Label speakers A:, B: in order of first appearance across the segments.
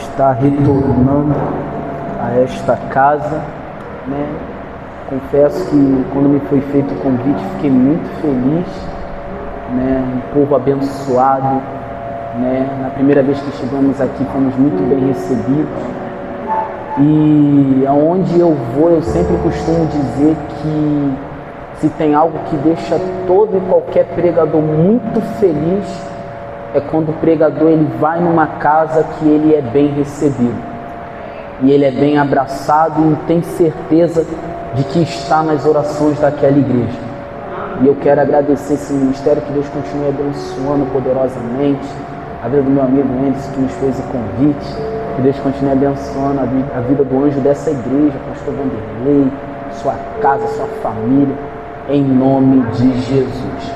A: está retornando a esta casa, né? Confesso que quando me foi feito o convite fiquei muito feliz, né? Um povo abençoado, né? Na primeira vez que chegamos aqui fomos muito bem recebidos e aonde eu vou eu sempre costumo dizer que se tem algo que deixa todo e qualquer pregador muito feliz é quando o pregador ele vai numa casa que ele é bem recebido e ele é bem abraçado e tem certeza de que está nas orações daquela igreja. E eu quero agradecer esse ministério, que Deus continue abençoando poderosamente a vida do meu amigo Enderson, que nos fez o convite, que Deus continue abençoando a vida do anjo dessa igreja, pastor Vanderlei, sua casa, sua família, em nome de Jesus.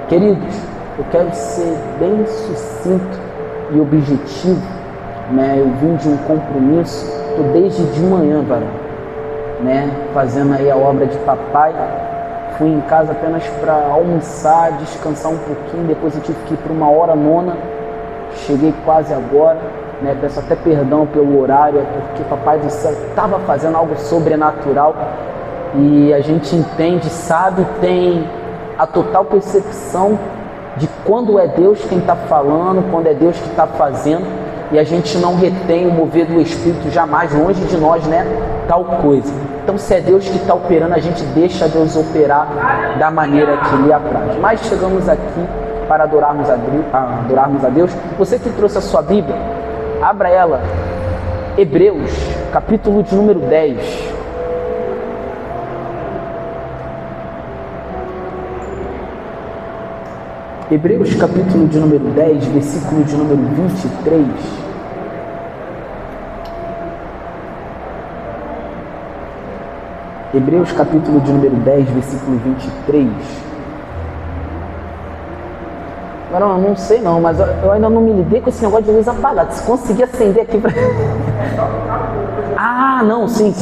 A: Queridos, eu quero ser bem sucinto e objetivo, né? Eu vim de um compromisso, estou desde de manhã, varão, né? Fazendo aí a obra de papai. Fui em casa apenas para almoçar, descansar um pouquinho, depois eu tive que ir para 1h09, cheguei quase agora, né? Peço até perdão pelo horário, porque papai do céu estava fazendo algo sobrenatural e a gente entende, sabe, tem a total percepção de quando é Deus quem está falando, quando é Deus que está fazendo, e a gente não retém o mover do Espírito jamais, longe de nós, né, tal coisa. Então, se é Deus que está operando, a gente deixa Deus operar da maneira que lhe apraz. Mas chegamos aqui para adorarmos a Deus. Você que trouxe a sua Bíblia, abra ela, Hebreus, capítulo de número 10. Hebreus capítulo de número 10, versículo de número 23. Hebreus capítulo de número 10, versículo 23. Agora eu não sei não, mas eu ainda não me lidei com esse negócio de luz apagada. Se conseguir acender aqui pra... Ah, não, sim.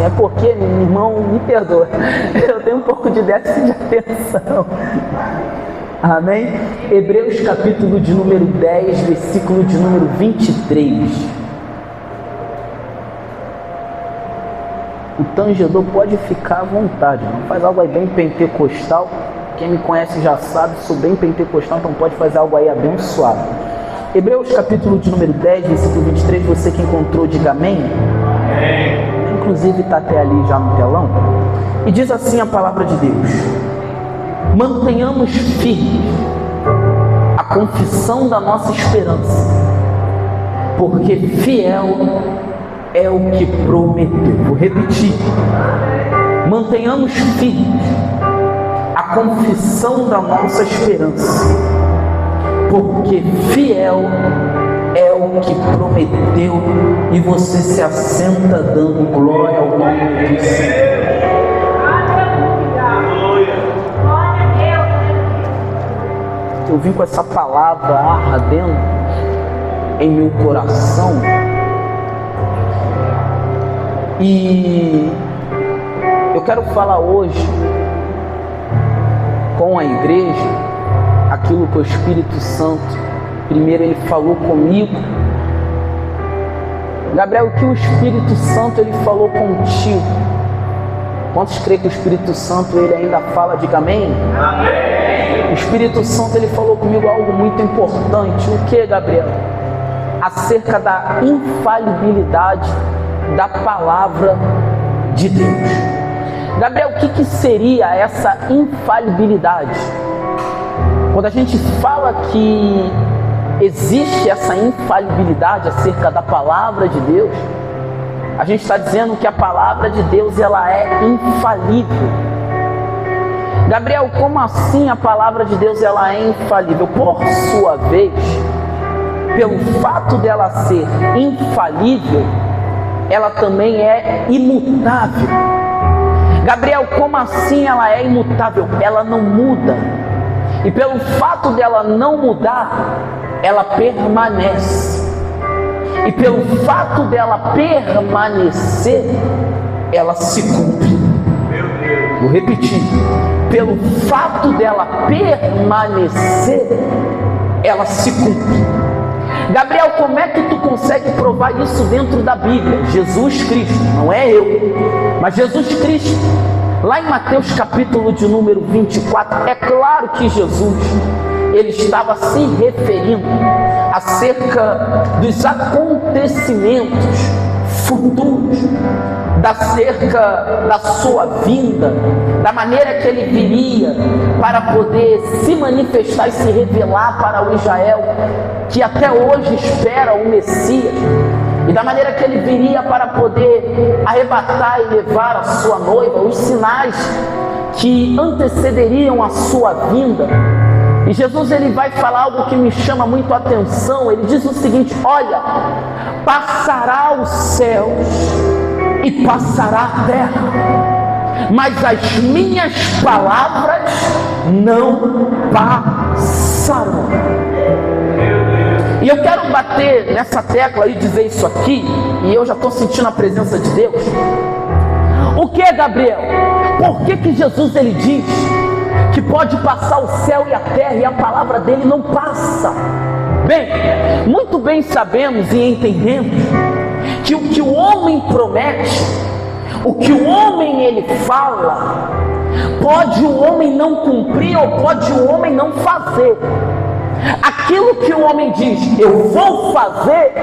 A: É porque, meu irmão, me perdoa. Eu tenho um pouco de déficit de atenção. Amém? Hebreus capítulo de número 10, versículo de número 23. O tangedor pode ficar à vontade, não faz algo aí bem pentecostal. Quem me conhece já sabe, sou bem pentecostal, então pode fazer algo aí abençoado. Hebreus capítulo de número 10, versículo 23, você que encontrou, diga amém. Amém. Inclusive está até ali já no telão. E diz assim a palavra de Deus: mantenhamos firme a confissão da nossa esperança, porque fiel é o que prometeu. Vou repetir: mantenhamos firme a confissão da nossa esperança, porque fiel é o que prometeu. E você se assenta dando glória ao nome do Senhor. Eu vim com essa palavra ardendo em meu coração e eu quero falar hoje com a igreja aquilo que o Espírito Santo, primeiro ele falou comigo. Gabriel, o que o Espírito Santo ele falou contigo? Quantos creem que o Espírito Santo ele ainda fala? Diga amém. Amém. O Espírito Santo ele falou comigo algo muito importante. O que, Gabriel? Acerca da infalibilidade da palavra de Deus. Gabriel, o que seria essa infalibilidade? Quando a gente fala que existe essa infalibilidade acerca da palavra de Deus, a gente está dizendo que a palavra de Deus ela é infalível. Gabriel, como assim a palavra de Deus ela é infalível? Por sua vez, pelo fato dela ser infalível, ela também é imutável. Gabriel, como assim ela é imutável? Ela não muda. E pelo fato dela não mudar, ela permanece. E pelo fato dela permanecer, ela se cumpre. Vou repetir. Pelo fato dela permanecer, ela se cumpre. Gabriel, como é que tu consegue comprovar isso dentro da Bíblia. Jesus Cristo, não é eu, mas Jesus Cristo. Lá em Mateus capítulo de número 24, é claro que Jesus, ele estava se referindo acerca dos acontecimentos futuros, acerca da sua vinda, da maneira que ele viria para poder se manifestar e se revelar para o Israel que até hoje espera o Messias, e da maneira que ele viria para poder arrebatar e levar a sua noiva, os sinais que antecederiam a sua vinda. E Jesus, ele vai falar algo que me chama muito a atenção. Ele diz o seguinte: olha, passará os céus e passará a terra, mas as minhas palavras não passarão. E eu quero bater nessa tecla e dizer isso aqui, e eu já estou sentindo a presença de Deus. O que, Gabriel? Por que Jesus, ele diz que pode passar o céu e a terra e a palavra dele não passa? Bem, muito bem sabemos e entendemos que o que o homem promete, o que o homem ele fala, pode o homem não cumprir ou pode o homem não fazer. Aquilo que o homem diz, eu vou fazer,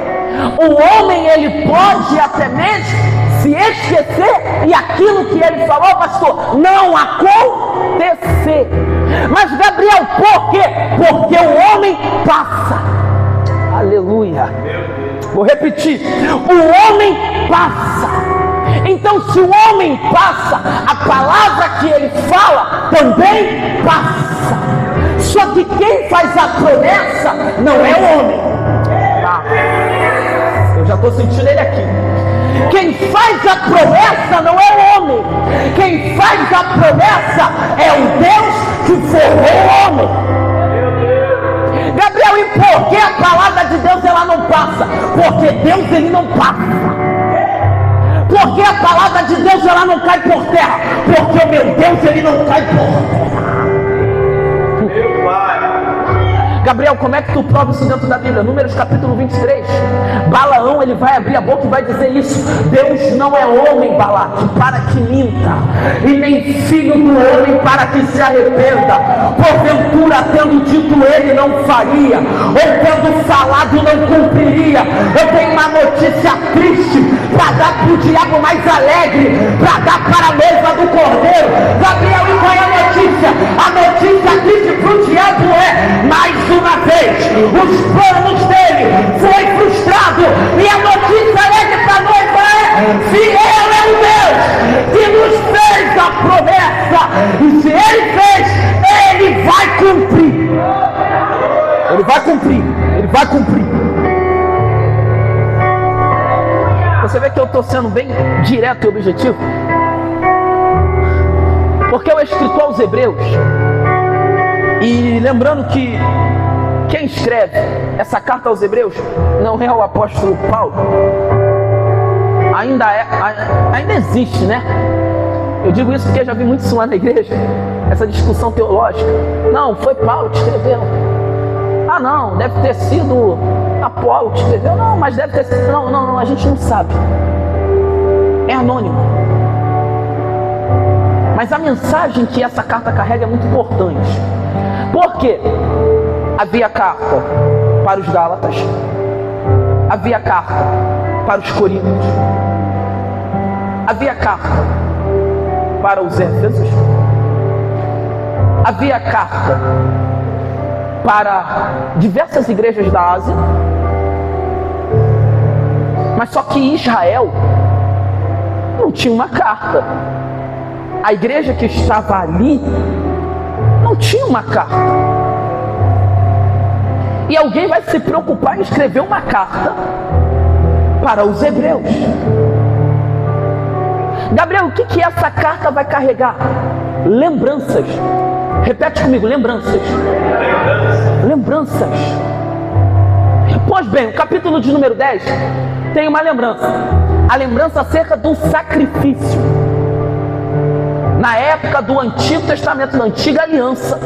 A: o homem ele pode até mesmo se esquecer e aquilo que ele falou, pastor, não acontecer. Mas Gabriel, por quê? Porque o homem passa. Aleluia. Vou repetir, o homem passa. Então se o homem passa, a palavra que ele fala também passa. Só que quem faz a promessa não é o homem. Eu já estou sentindo ele aqui. Quem faz a promessa não é o homem. Quem faz a promessa é o Deus que formou o homem. Gabriel, e por que a palavra de Deus ela não passa? Porque Deus ele não passa. Porque a palavra de Deus ela não cai por terra? Porque o meu Deus ele não cai por terra. Gabriel, como é que tu prova isso dentro da Bíblia? Números capítulo 23. Balaão, ele vai abrir a boca e vai dizer isso: Deus não é homem, Balaque, para que minta, e nem filho do homem para que se arrependa. Porventura, tendo dito ele, não faria, ou tendo falado, não cumpriria. Eu tenho uma notícia triste para dar para o diabo mais alegre, para dar para a noiva do cordeiro. Gabriel, e qual é a notícia? A notícia triste para o diabo é: mais uma vez, os planos dele foi frustrado, e a notícia alegre para a noiva é: fiel é o Deus que nos fez a promessa, e se ele fez, ele vai cumprir. Ele vai cumprir, ele vai cumprir. Você vê que eu estou sendo bem direto e objetivo, porque o escritor aos Hebreus, e lembrando que quem escreve essa carta aos Hebreus não é o apóstolo Paulo, ainda existe, né? Eu digo isso porque eu já vi muito isso lá na igreja, essa discussão teológica. Não, foi Paulo que escreveu. Ah não, deve ter sido Apolo que escreveu. Não, mas deve ter sido... Não, a gente não sabe. É anônimo. Mas a mensagem que essa carta carrega é muito importante. Por quê? Havia carta para os Gálatas, havia carta para os Coríntios, havia carta para os Éfesos, havia carta para diversas igrejas da Ásia, mas só que Israel não tinha uma carta. A igreja que estava ali não tinha uma carta. E alguém vai se preocupar em escrever uma carta para os hebreus. Gabriel, o que essa carta vai carregar? Lembranças. Repete comigo, lembranças. Lembranças. Pois bem, o capítulo de número 10 tem uma lembrança. A lembrança acerca do sacrifício. Na época do Antigo Testamento, da Antiga Aliança,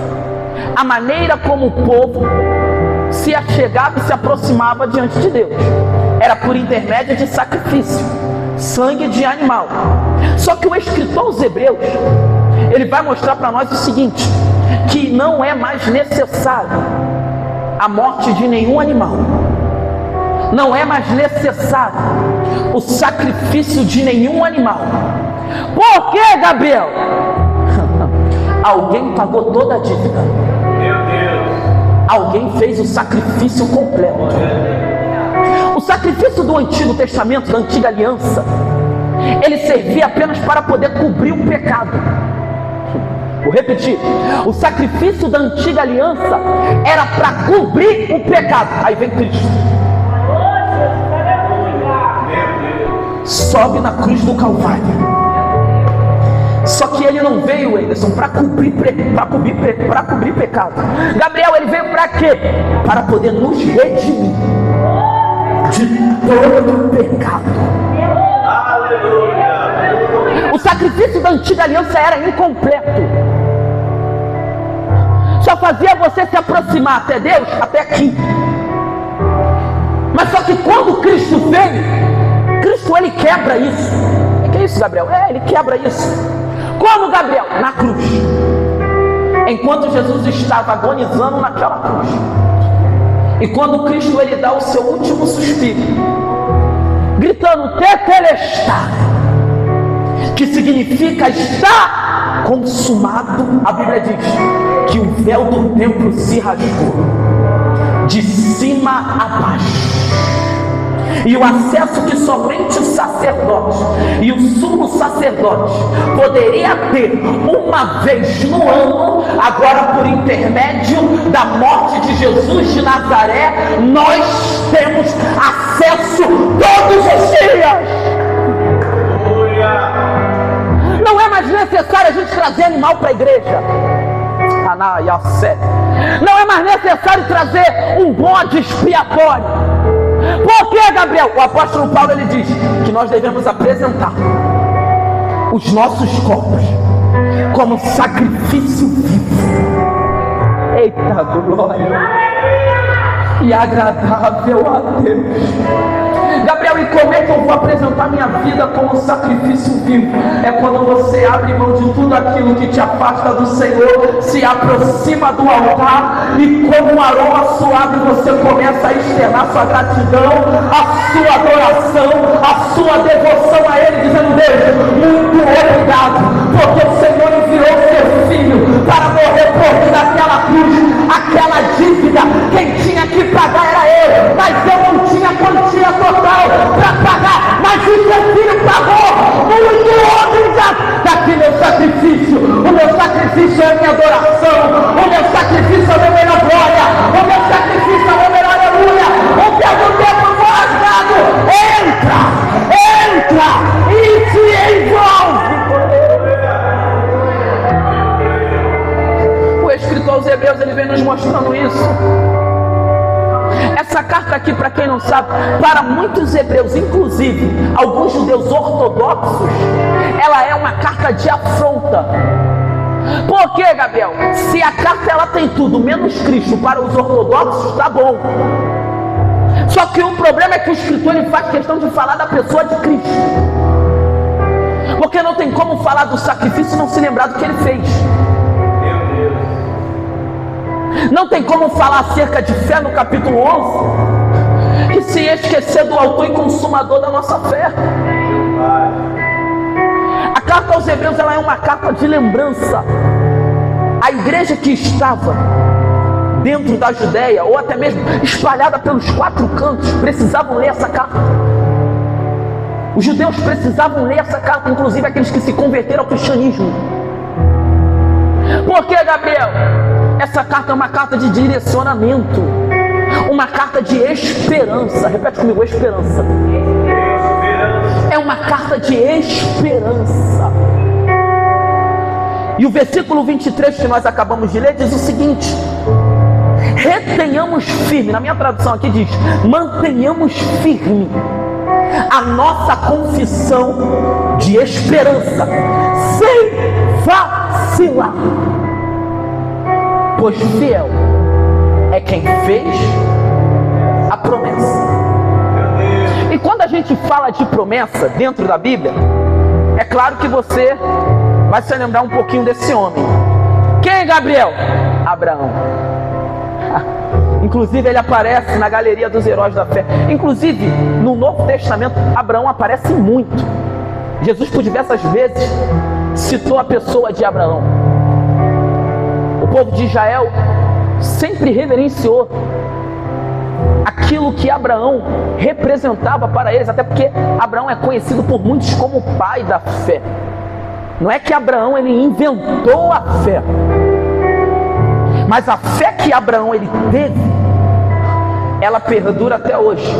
A: a maneira como o povo se achegava e se aproximava diante de Deus. era por intermédio de sacrifício, sangue de animal. Só que o escritor aos Hebreus, ele vai mostrar para nós o seguinte, que não é mais necessário a morte de nenhum animal, não é mais necessário o sacrifício de nenhum animal. Por que, Gabriel? Alguém pagou toda a dívida. Meu Deus. Alguém fez o sacrifício completo. O sacrifício do Antigo Testamento, da Antiga Aliança, ele servia apenas para poder cobrir o pecado. Vou repetir, o sacrifício da Antiga Aliança era para cobrir o pecado. Aí vem Cristo, sobe na cruz do Calvário. Só que ele não veio, Anderson, para cobrir pecado. Gabriel, ele veio para quê? Para poder nos redimir de todo o pecado. Aleluia. O sacrifício da Antiga Aliança era incompleto. Só fazia você se aproximar até Deus, até aqui. Mas só que quando Cristo veio, Cristo ele quebra isso. O que é isso, Gabriel? Ele quebra isso. Como, Gabriel? Na cruz. Enquanto Jesus estava agonizando naquela cruz, e quando Cristo ele dá o seu último suspiro, gritando tetelestai, que significa está consumado, a Bíblia diz que o véu do templo se rasgou de cima a baixo. E o acesso que somente o sacerdote e o sumo sacerdote poderia ter uma vez no ano, agora por intermédio da morte de Jesus de Nazaré, nós temos acesso todos os dias. Não é mais necessário a gente trazer animal para a igreja. Não é mais necessário trazer um bode expiatório. Por que, Gabriel? O apóstolo Paulo ele diz que nós devemos apresentar os nossos corpos como sacrifício vivo. Eita glória! E agradável a Deus. Gabriel, e como é que eu vou apresentar minha vida como sacrifício vivo? É quando você abre mão de tudo aquilo que te afasta do Senhor, se aproxima do altar e como um aroma suave você começa a externar sua gratidão, a sua adoração, a sua devoção a Ele, dizendo: Deus, muito obrigado, porque o Senhor enviou seu Filho para morrer por mim naquela cruz. Aquela dívida, quem tinha que pagar era Ele, mas eu não tinha quantia total para pagar, mas o seu Filho pagou. Muito obrigado. Daqui meu sacrifício, o meu sacrifício é a minha adoração, o meu sacrifício é a minha glória, o meu sacrifício é a minha aleluia. O que eu devo rasgado, entra e se envolve. O escritor aos Hebreus ele vem nos mostrando isso. Essa carta aqui, para quem não sabe, para muitos hebreus, inclusive alguns judeus ortodoxos, ela é uma carta de afronta. Por quê, Gabriel? Se a carta ela tem tudo menos Cristo, para os ortodoxos tá bom. Só que o problema é que o escritor ele faz questão de falar da pessoa de Cristo, porque não tem como falar do sacrifício e não se lembrar do que ele fez. Não tem como falar acerca de fé no capítulo 11 e se esquecer do autor e consumador da nossa fé. A carta aos Hebreus ela é uma carta de lembrança. A igreja que estava dentro da Judéia, ou até mesmo espalhada pelos 4 cantos, precisavam ler essa carta. Os judeus precisavam ler essa carta, inclusive aqueles que se converteram ao cristianismo. Por que, Gabriel? Essa carta é uma carta de direcionamento, uma carta de esperança. Repete comigo: esperança. É uma carta de esperança. E o versículo 23 que nós acabamos de ler diz o seguinte: retenhamos firme, na minha tradução aqui diz, mantenhamos firme a nossa confissão de esperança, sem vacilar. Pois fiel é quem fez a promessa. gente fala de promessa dentro da Bíblia, é claro que você vai se lembrar um pouquinho desse homem. Quem é Gabriel? Abraão. Inclusive ele aparece na galeria dos heróis da fé. Inclusive no Novo Testamento Abraão aparece muito. Jesus por diversas vezes citou a pessoa de Abraão. O povo de Israel sempre reverenciou aquilo que Abraão representava para eles, até porque Abraão é conhecido por muitos como o pai da fé. Não é que Abraão ele inventou a fé, mas a fé que Abraão ele teve, ela perdura até hoje,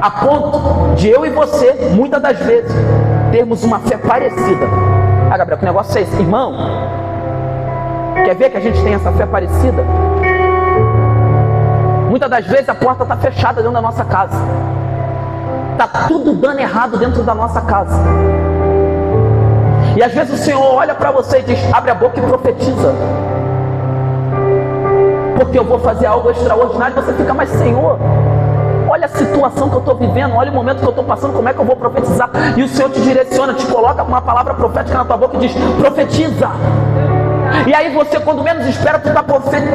A: a ponto de eu e você, muitas das vezes, termos uma fé parecida. Ah, Gabriel, que negócio é esse? Irmão, quer ver que a gente tem essa fé parecida? Muitas das vezes a porta está fechada dentro da nossa casa. Está tudo dando errado dentro da nossa casa. E às vezes o Senhor olha para você e diz: abre a boca e profetiza, porque eu vou fazer algo extraordinário. Você fica: mas Senhor, olha a situação que eu estou vivendo, olha o momento que eu estou passando, como é que eu vou profetizar? E o Senhor te direciona, te coloca uma palavra profética na tua boca e diz: profetiza. E aí você, quando menos espera, tu está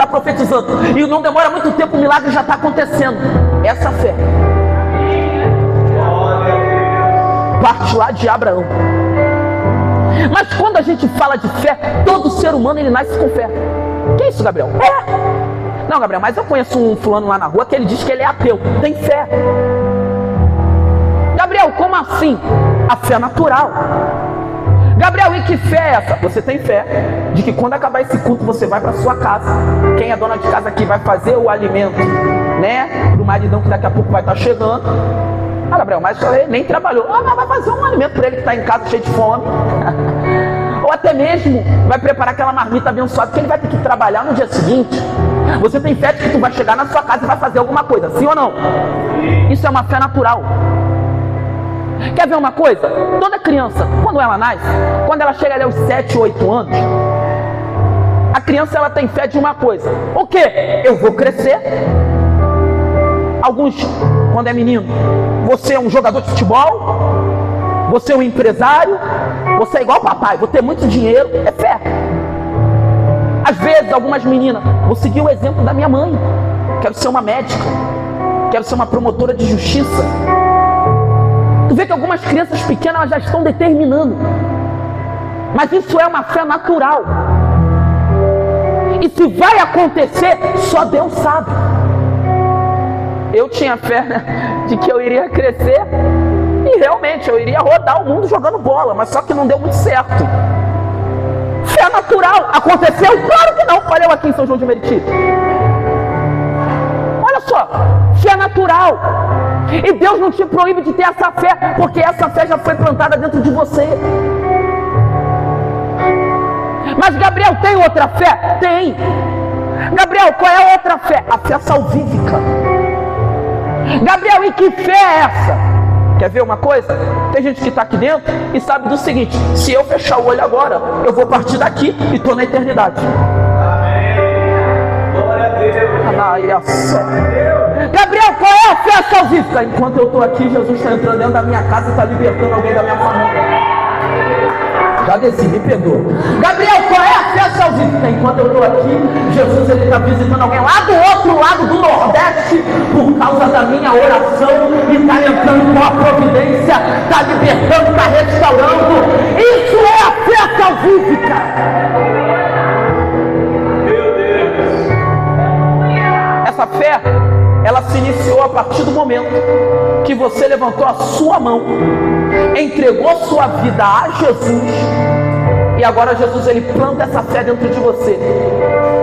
A: profetizando. E não demora muito tempo, o milagre já está acontecendo. Essa fé parte lá de Abraão. Mas quando a gente fala de fé, todo ser humano ele nasce com fé. Que é isso, Gabriel? Não, Gabriel, mas eu conheço um fulano lá na rua que ele diz que ele é ateu. Tem fé. Gabriel, como assim? A fé natural. Gabriel, e que fé é essa? Você tem fé de que quando acabar esse culto você vai para sua casa. Quem é dona de casa aqui vai fazer o alimento, né, do maridão que daqui a pouco vai estar chegando. Ah, Gabriel, mas ele nem trabalhou. Ah, mas vai fazer um alimento para ele que está em casa cheio de fome. Ou até mesmo vai preparar aquela marmita abençoada que ele vai ter que trabalhar no dia seguinte. Você tem fé de que tu vai chegar na sua casa e vai fazer alguma coisa, sim ou não? Isso é uma fé natural. Quer ver uma coisa? Toda criança, quando ela nasce, quando ela chega ali aos 7, 8 anos, a criança ela tem fé de uma coisa: o quê? Eu vou crescer. Alguns, quando é menino, você é um jogador de futebol, você é um empresário, você é igual papai, vou ter muito dinheiro. É fé. Às vezes algumas meninas, vou seguir o exemplo da minha mãe, quero ser uma médica, quero ser uma promotora de justiça. Tu vê que algumas crianças pequenas elas já estão determinando, mas isso é uma fé natural. E se vai acontecer, só Deus sabe. Eu tinha fé, né, de que eu iria crescer e realmente eu iria rodar o mundo jogando bola, mas só que não deu muito certo. Fé natural. Aconteceu? Claro que não. Olha eu aqui em São João de Meriti. Olha só, fé natural. E Deus não te proíbe de ter essa fé, porque essa fé já foi plantada dentro de você. Mas Gabriel, tem outra fé? Tem. Gabriel, qual é a outra fé? A fé salvífica. Gabriel, e que fé é essa? Quer ver uma coisa? Tem gente que está aqui dentro e sabe do seguinte: se eu fechar o olho agora, eu vou partir daqui e estou na eternidade. Amém. Glória a Deus. Gabriel, qual é a fé salvífica? Enquanto eu estou aqui, Jesus está entrando dentro da minha casa e está libertando alguém da minha família. Já desci, me perdoa. Gabriel, qual é a fé salvífica? Enquanto eu estou aqui, Jesus está visitando alguém lá do outro lado do Nordeste por causa da minha oração e está entrando com a providência, está libertando, está restaurando. Isso é a fé salvífica. Meu Deus. Essa fé, ela se iniciou a partir do momento que você levantou a sua mão, entregou sua vida a Jesus, e agora Jesus ele planta essa fé dentro de você,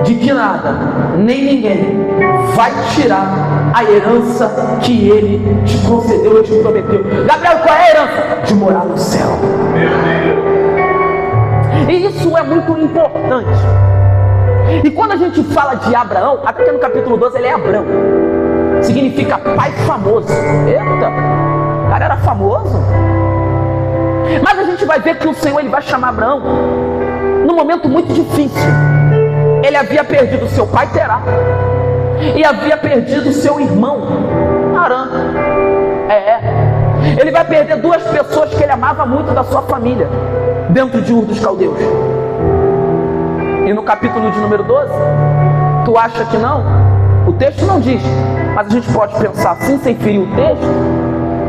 A: de que nada, nem ninguém vai tirar a herança que ele te concedeu e te prometeu. Gabriel, qual é a herança? De morar no céu. E isso é muito importante. E quando a gente fala de Abraão, até que no capítulo 12 ele é Abrão, significa pai famoso. Eita, o cara era famoso. Mas a gente vai ver que o Senhor ele vai chamar Abraão num momento muito difícil. Ele havia perdido seu pai Terá e havia perdido seu irmão Harã. Ele vai perder 2 pessoas que ele amava muito da sua família, dentro de Ur dos Caldeus. E no capítulo de número 12, tu acha que não? O texto não diz, mas a gente pode pensar assim, sem ferir o texto,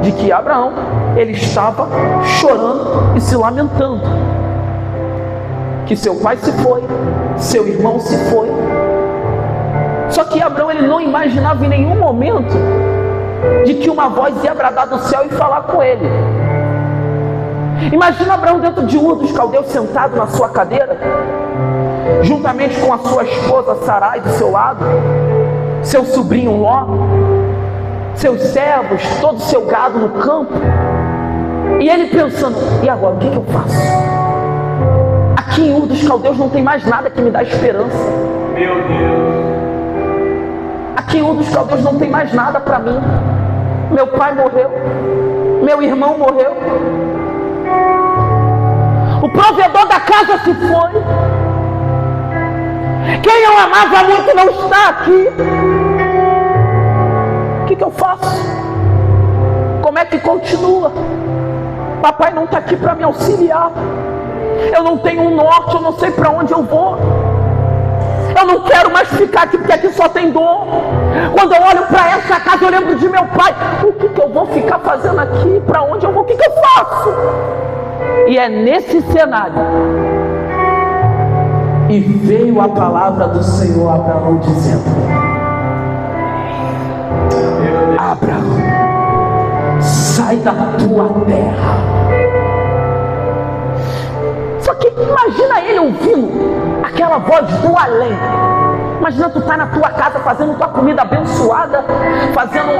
A: de que Abraão, ele estava chorando e se lamentando. Que seu pai se foi, seu irmão se foi. Só que Abraão, ele não imaginava em nenhum momento de que uma voz ia bradar do céu e falar com ele. Imagina Abraão dentro de Ur dos Caldeus, sentado na sua cadeira, juntamente com a sua esposa Sarai do seu lado, seu sobrinho Ló, seus servos, todo o seu gado no campo, e ele pensando, e agora, o que eu faço? Aqui em Ur dos Caldeus não tem mais nada que me dá esperança.
B: Meu Deus.
A: Aqui em Ur dos Caldeus não tem mais nada para mim. Meu pai morreu, meu irmão morreu, o provedor da casa se foi, quem eu amava muito não está aqui. O que eu faço? Como é que continua? Papai não está aqui para me auxiliar. Eu não tenho um norte, eu não sei para onde eu vou. Eu não quero mais ficar aqui, porque aqui só tem dor. Quando eu olho para essa casa, eu lembro de meu pai. O que eu vou ficar fazendo aqui? Para onde eu vou? O que eu faço? E é nesse cenário. E veio a palavra do Senhor a Abraão dizendo: Abraão, sai da tua terra. Só que imagina ele ouvindo aquela voz do além. Imagina tu tá na tua casa fazendo tua comida abençoada, fazendo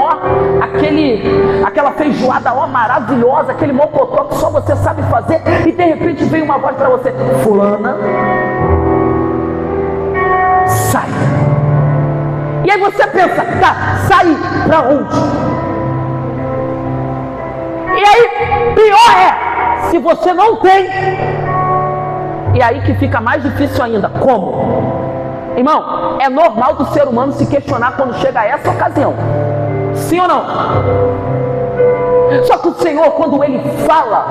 A: aquela feijoada maravilhosa, aquele mocotó que só você sabe fazer, e de repente vem uma voz para você: fulana, sai. E aí você pensa, tá, sair para onde? E aí, pior é, se você não tem, e aí que fica mais difícil ainda, como? Irmão, é normal do ser humano se questionar quando chega a essa ocasião, sim ou não? Só que o Senhor, quando Ele fala,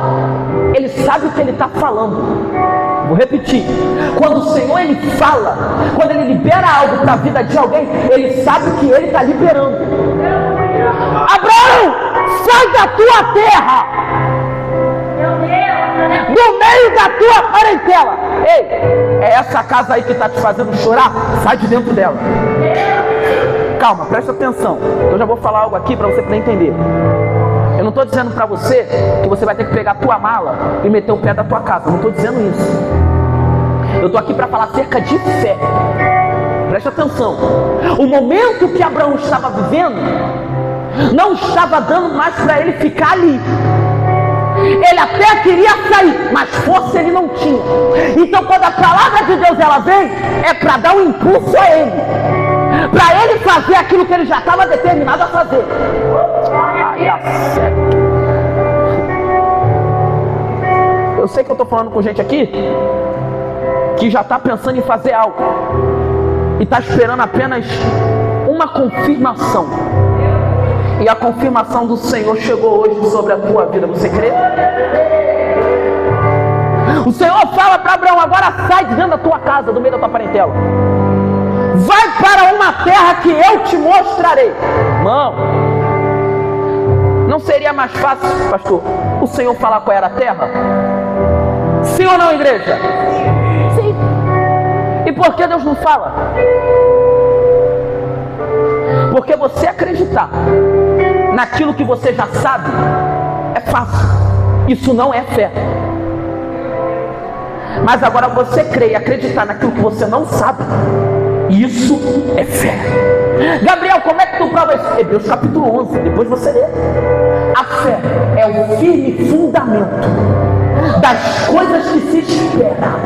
A: Ele sabe o que Ele está falando. Vou repetir, quando o Senhor Ele fala, quando Ele libera algo para a vida de alguém, Ele sabe o que Ele está liberando. Abraão, sai da tua terra, do meio da tua parentela. Ei, é essa casa aí que está te fazendo chorar? Sai de dentro dela. Calma, presta atenção, eu já vou falar algo aqui para você poder entender. Eu não estou dizendo para você que você vai ter que pegar a tua mala e meter o pé da tua casa. Eu não estou dizendo isso. Eu estou aqui para falar acerca de fé. Preste atenção. O momento que Abraão estava vivendo não estava dando mais para ele ficar ali. Ele até queria sair, mas força ele não tinha. Então quando a palavra de Deus ela vem, é para dar um impulso a ele, para ele fazer aquilo que ele já estava determinado a fazer. Eu sei que eu estou falando com gente aqui que já está pensando em fazer algo e está esperando apenas uma confirmação. E a confirmação do Senhor chegou hoje sobre a tua vida. Você crê? O Senhor fala para Abraão: agora sai de dentro da tua casa, do meio da tua parentela. Vai para uma terra que eu te mostrarei. Irmão, não seria mais fácil, pastor, o Senhor falar qual era a terra? Sim ou não, igreja? Sim. E por que Deus não fala? Porque você acreditar naquilo que você já sabe é fácil. Isso não é fé. Mas agora você crer e acreditar naquilo que você não sabe, isso é fé. Gabriel, como é que tu prova isso? Hebreus capítulo 11, depois você lê. A fé é o firme fundamento das coisas que se esperam,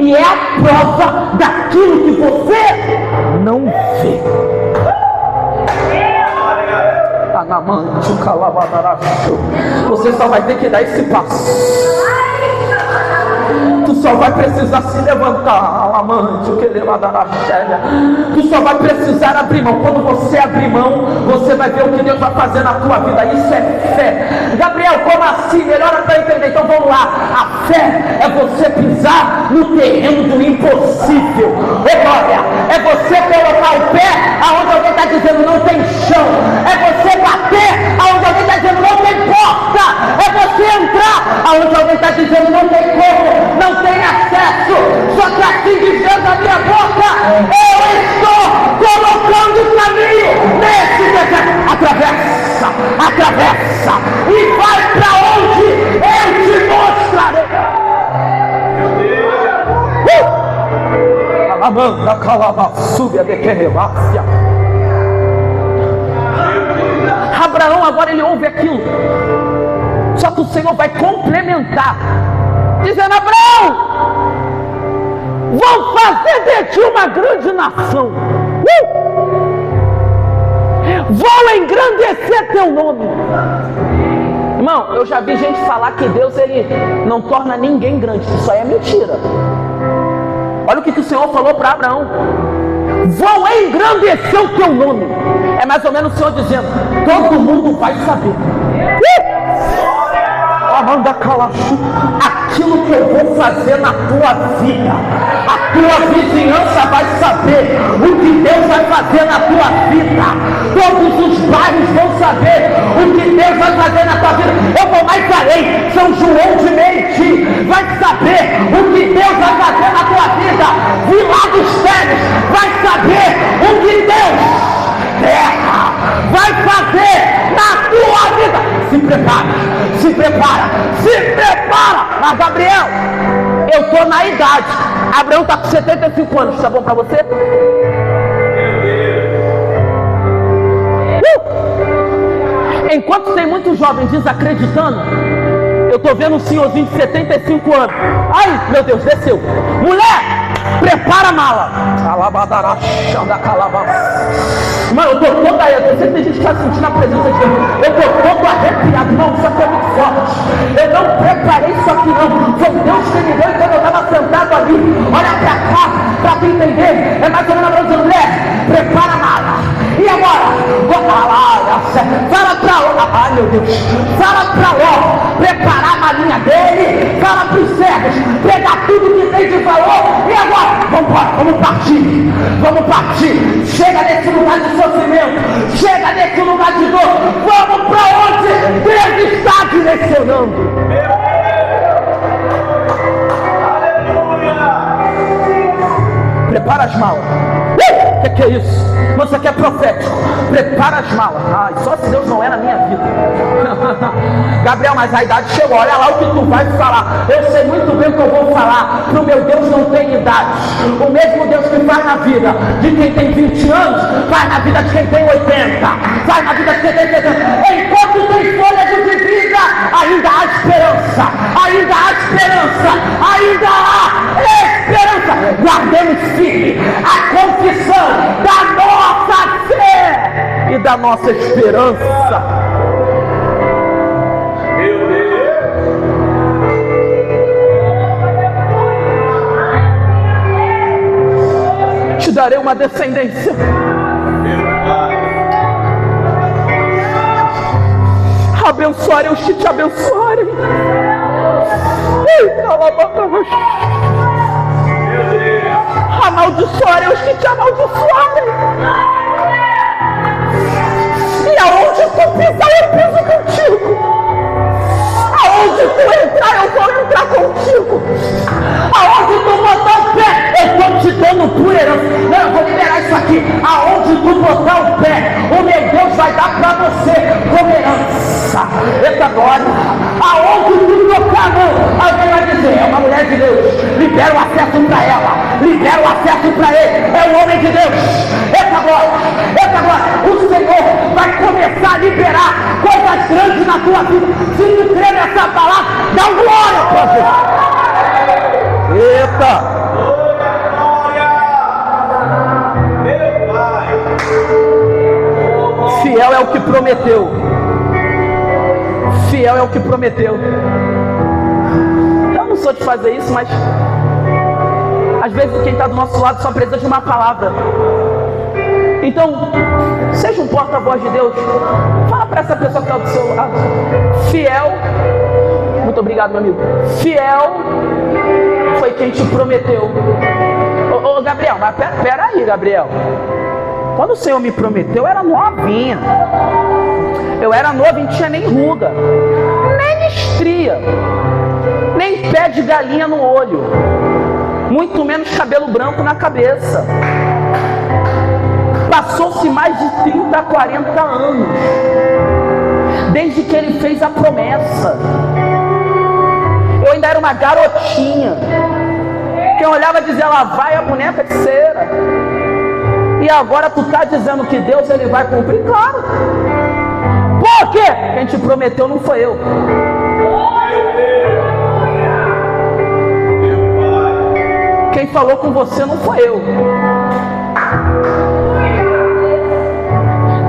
A: e é a prova daquilo que você não vê. Você só vai ter que dar esse passo. Tu só vai precisar se levantar, alamante, o que ele vai dar na cheia. Tu só vai precisar abrir mão. Quando você abrir mão, você vai ver o que Deus vai fazer na tua vida. Isso é fé. Gabriel, como assim? Melhora para entender. Então vamos lá. A fé é você pisar no terreno do impossível. Glória, é você colocar o pé aonde alguém está dizendo não tem chão. É você bater aonde alguém está dizendo não tem porta. É você entrar aonde alguém está dizendo não tem como, não tem acesso. Só que assim dizendo a minha boca, eu estou colocando o caminho nesse deserto. Atravessa, atravessa e vai para onde eu te mostrarei. Amanda calabasúbia de querrevácia. Abraão agora ele ouve aquilo. Só que o Senhor vai complementar, dizendo: Abraão, vou fazer de ti uma grande nação. Vou engrandecer teu nome. Irmão, eu já vi gente falar que Deus ele não torna ninguém grande. Isso aí é mentira. Olha o que o Senhor falou para Abraão: vou engrandecer o teu nome. É mais ou menos o Senhor dizendo: todo mundo vai saber. Amanda Calachu, aquilo que eu vou fazer na tua vida, a tua vizinhança vai saber o que Deus vai fazer na tua vida. Todos os bairros vão saber o que Deus vai fazer na tua vida. Eu vou mais além, São João de Meriti vai saber o que Deus vai fazer na tua vida. Vila dos Teles vai saber o que Deus vai fazer na tua vida. Se prepara, se prepara, se prepara. Mas Gabriel, eu estou na idade. Abraão está com 75 anos, tá bom para você? Enquanto tem muitos jovens desacreditando, eu estou vendo um senhorzinho de 75 anos. Ai, meu Deus, desceu. Mulher, prepara a mala. Mano, eu estou toda aí. Eu sei que tem gente que está sentindo a presença de Deus. Eu estou todo arrepiado. Não, isso aqui é muito forte. Eu não preparei isso aqui não. Foi Deus que me deu quando eu estava sentado ali. Olha para cá, para tu entender. É mais ou menos dizendo: mulher, prepara a mala. E agora? Fala para Ló. Ai, meu Deus. Fala para Ló preparar a malinha dele. Fala para os servos pegar tudo que tem de valor. E agora? Vamos embora, vamos partir. Vamos partir. Chega nesse lugar de sofrimento. Chega nesse lugar de dor. Vamos para onde Deus está direcionando. Prepara as malas. O que é isso? Mas isso aqui é profético. Prepara as malas. Ai, só se Deus não é na minha vida. Gabriel, mas a idade chegou. Olha lá o que tu vai falar. Eu sei muito bem o que eu vou falar. Pro meu Deus não tem idade. O mesmo Deus que faz na vida de quem tem 20 anos, faz na vida de quem tem 80. Faz na vida de quem tem 70. Enquanto tem fôlego de vida, ainda há esperança. Ainda há esperança. Ainda há esperança. Guardemos firme a confissão da nossa fé e da nossa esperança. Meu Deus. Te darei uma descendência. Abençoarei os que te abençoarem. Amaldiçoarei os que te amaldiçoarem. E aonde tu pisar, eu piso contigo. Aonde tu entrar, eu vou entrar contigo. Aonde tu botar o pé, eu estou te dando por herança. Não, eu vou liberar isso aqui. Aonde tu botar o pé, o meu Deus vai dar para você como herança. Eita glória. Aonde tu tocar a mão, alguém vai dizer: é uma mulher de Deus. Libera o acesso para ela. Libera o acesso para ele. É o homem de Deus. Eita glória. Eita glória. O Senhor vai começar a liberar coisas grandes na tua vida. Se tu crê nessa palavra, dá glória para Deus. Eita. Fiel é o que prometeu. Fiel é o que prometeu. Eu não sou de fazer isso, mas Às vezes quem está do nosso lado só precisa de uma palavra. Então, seja um porta-voz de Deus. Fala para essa pessoa que está do seu lado. Fiel. Muito obrigado, meu amigo. Fiel foi quem te prometeu. Ô Gabriel, mas pera aí, Gabriel. Quando o Senhor me prometeu, eu era novinha. Eu era novo e não tinha nem ruga, nem estria, nem pé de galinha no olho, muito menos cabelo branco na cabeça. Passou-se mais de 30, 40 anos, desde que ele fez a promessa. Eu ainda era uma garotinha. Quem olhava dizia, lá vai a boneca de cera. E agora tu está dizendo que Deus ele vai cumprir? Claro. Por quê? Quem te prometeu não foi eu. Quem falou com você não foi eu.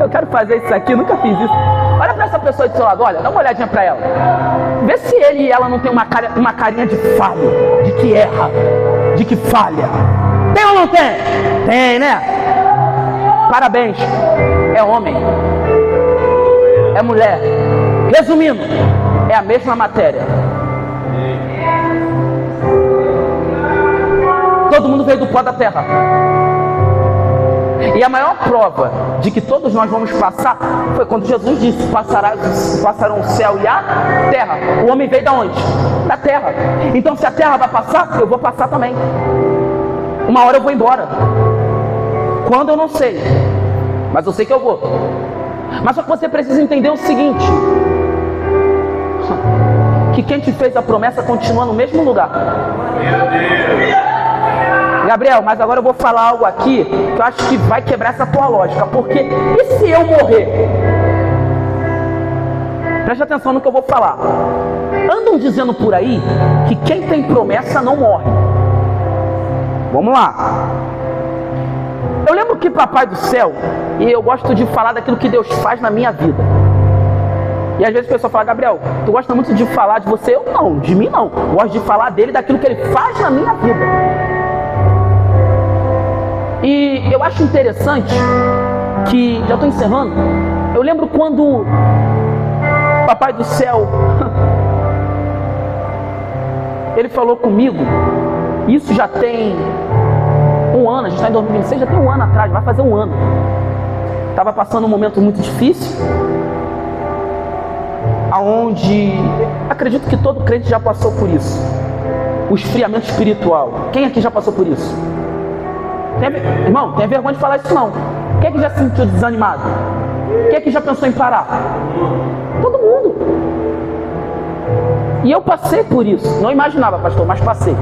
A: Eu quero fazer isso aqui, nunca fiz isso. Olha para essa pessoa do seu lado, olha, dá uma olhadinha para ela. Vê se ele e ela não tem uma carinha de falha, de que erra, de que falha. Tem ou não tem? Tem, né? Parabéns. É homem. É mulher. Resumindo, é a mesma matéria. Todo mundo veio do pó da terra. E a maior prova de que todos nós vamos passar foi quando Jesus disse, passarão o céu e a terra. O homem veio da onde? Da terra. Então se a terra vai passar, eu vou passar também. Uma hora eu vou embora. Quando eu não sei, mas eu sei que eu vou. Mas só que você precisa entender o seguinte, que quem te fez a promessa continua no mesmo lugar. Gabriel, mas agora eu vou falar algo aqui que eu acho que vai quebrar essa tua lógica. Porque, e se eu morrer? Preste atenção no que eu vou falar. Andam dizendo por aí que quem tem promessa não morre. Vamos lá. Eu lembro que Papai do Céu, e eu gosto de falar daquilo que Deus faz na minha vida. E às vezes a pessoa fala, Gabriel, tu gosta muito de falar de você? Eu não, de mim não. Eu gosto de falar dele, daquilo que ele faz na minha vida. E eu acho interessante que, já estou encerrando, eu lembro quando Papai do Céu, ele falou comigo, isso já tem um ano, a gente está em 2026, já tem um ano atrás, vai fazer um ano. Estava passando um momento muito difícil, aonde acredito que todo crente já passou por isso. O esfriamento espiritual. Quem aqui já passou por isso? Irmão, tem vergonha de falar isso não. Quem é que já se sentiu desanimado? Quem é que já pensou em parar? Todo mundo. E eu passei por isso. Não imaginava, pastor, mas passei.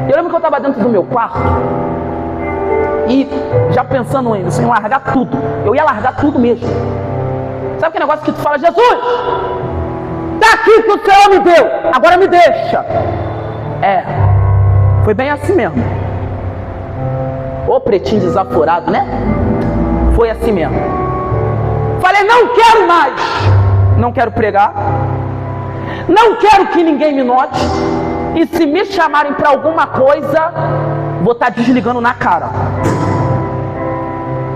A: Eu lembro que eu estava dentro do meu quarto e já pensando em largar tudo. Eu ia largar tudo mesmo. Sabe aquele negócio que tu fala, Jesus, daqui que o Senhor me deu, agora me deixa. Foi bem assim mesmo. Ô pretinho desaforado, né? Foi assim mesmo. Falei, não quero mais. Não quero pregar. Não quero que ninguém me note. E se me chamarem para alguma coisa, vou estar desligando na cara.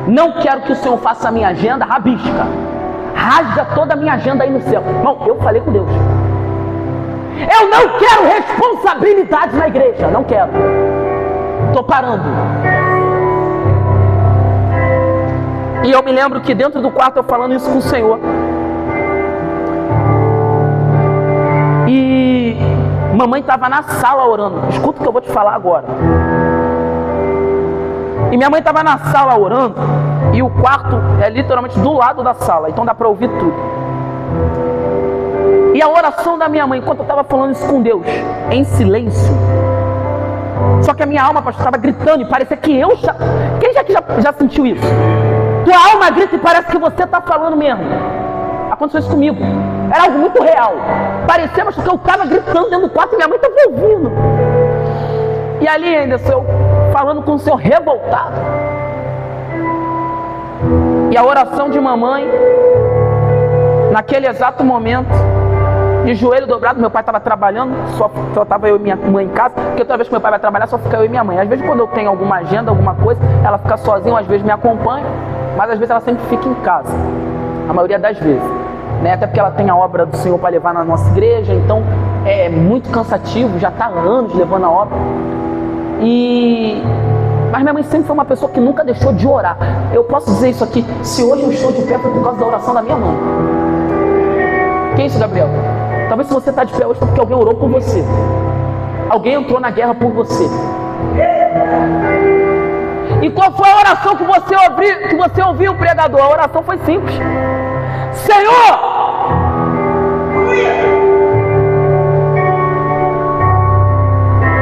A: Não quero que o Senhor faça a minha agenda, rabisca. Rasga toda a minha agenda aí no céu. Irmão, eu falei com Deus. Eu não quero responsabilidade na igreja. Não quero. Estou parando. E eu me lembro que dentro do quarto eu falando isso com o Senhor. E mamãe estava na sala orando. Escuta o que eu vou te falar agora. E minha mãe estava na sala orando. E o quarto é literalmente do lado da sala. Então dá para ouvir tudo. E a oração da minha mãe, enquanto eu estava falando isso com Deus, em silêncio. Só que a minha alma, pastor, estava gritando e parecia que eu já... Quem já sentiu isso? Tua alma grita e parece que você está falando mesmo. Aconteceu isso comigo. Era algo muito real. Parecia, mas que eu estava gritando dentro do quarto e minha mãe estava ouvindo. E ali ainda, eu falando com o Senhor revoltado. E a oração de mamãe, naquele exato momento, de joelho dobrado. Meu pai estava trabalhando, só estava eu e minha mãe em casa, porque toda vez que meu pai vai trabalhar só fica eu e minha mãe. Às vezes quando eu tenho alguma agenda, alguma coisa, ela fica sozinha, às vezes me acompanha, mas às vezes ela sempre fica em casa, a maioria das vezes, né? Até porque ela tem a obra do Senhor para levar na nossa igreja, então é muito cansativo, já está há anos levando a obra. Mas minha mãe sempre foi uma pessoa que nunca deixou de orar. Eu posso dizer isso aqui, se hoje eu estou de pé foi por causa da oração da minha mãe. Que isso, Gabriel? Talvez se você está de pé hoje foi porque alguém orou por você. Alguém entrou na guerra por você. E qual foi a oração que você ouviu, pregador? A oração foi simples. Senhor!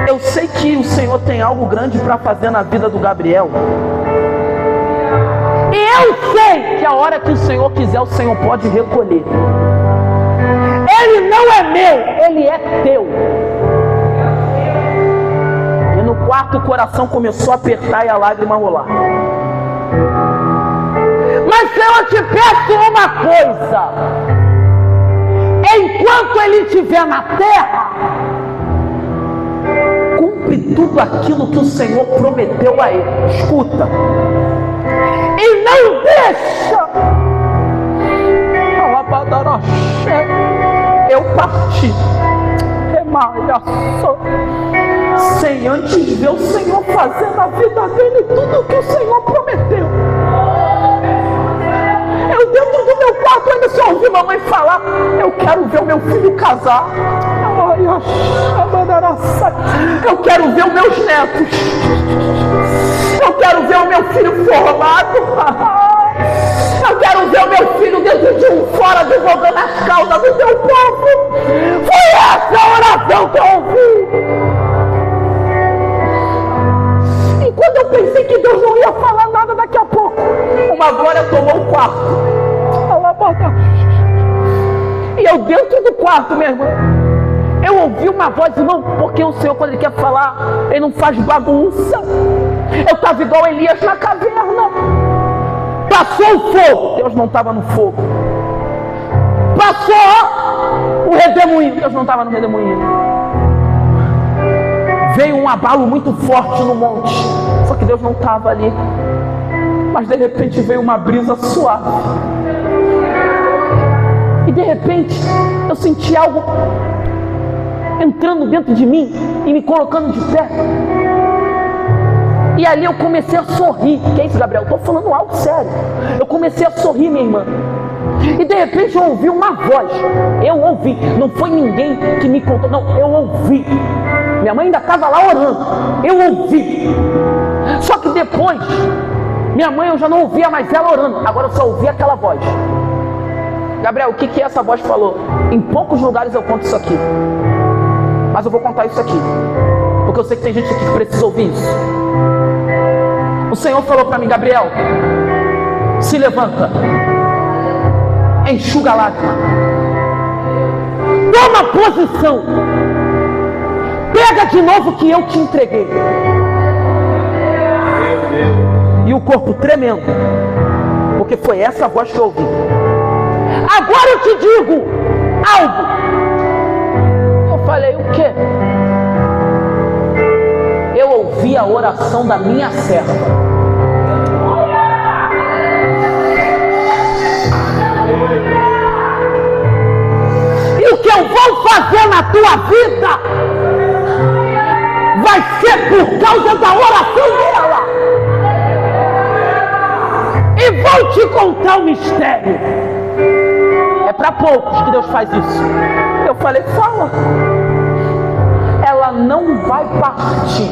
A: Eu sei que o Senhor tem algo grande para fazer na vida do Gabriel. E eu sei que a hora que o Senhor quiser, o Senhor pode recolher. Ele não é meu, ele é teu. E no quarto o coração começou a apertar e a lágrima rolar. Mas Senhor, eu te peço uma coisa. Enquanto ele estiver na terra, cumpre tudo aquilo que o Senhor prometeu a ele. Escuta. E não deixa eu partir sem antes ver o Senhor fazer na vida dele tudo o que o Senhor prometeu. Eu dentro do meu quarto ainda só ouvi mamãe falar: eu quero ver o meu filho casar. Eu quero ver os meus netos. Eu quero ver o meu filho formado. Eu quero ver o meu filho dentro de um fora divulgando as causas do teu povo. Foi essa a oração que eu ouvi. E quando eu pensei que Deus não ia falar nada, daqui a pouco uma glória tomou o quarto. E eu dentro do quarto, minha irmã, eu ouvi uma voz, irmão, porque o Senhor, quando Ele quer falar, Ele não faz bagunça. Eu estava igual Elias na caverna. Passou o fogo, Deus não estava no fogo. Passou o redemoinho, Deus não estava no redemoinho. Veio um abalo muito forte no monte, só que Deus não estava ali. Mas de repente veio uma brisa suave. E de repente eu senti algo entrando dentro de mim e me colocando de pé. E ali eu comecei a sorrir. Que é isso, Gabriel? Eu estou falando algo sério. Eu comecei a sorrir, minha irmã. E de repente eu ouvi uma voz. Eu ouvi. Não foi ninguém que me contou. Não, eu ouvi. Minha mãe ainda estava lá orando. Eu ouvi. Só que depois, minha mãe eu já não ouvia mais ela orando. Agora eu só ouvi aquela voz. Gabriel, o que essa voz falou? Em poucos lugares eu conto isso aqui. Mas eu vou contar isso aqui. Porque eu sei que tem gente aqui que precisa ouvir isso. O Senhor falou para mim: Gabriel, se levanta, enxuga a lágrima, toma posição, pega de novo o que eu te entreguei. E o corpo tremendo, porque foi essa voz que eu ouvi. Agora eu te digo algo. Eu falei: o quê? Eu ouvi a oração da minha serva. E o que eu vou fazer na tua vida vai ser por causa da oração dela. E vou te contar um mistério. É para poucos que Deus faz isso. Eu falei: fala. Ela não vai partir.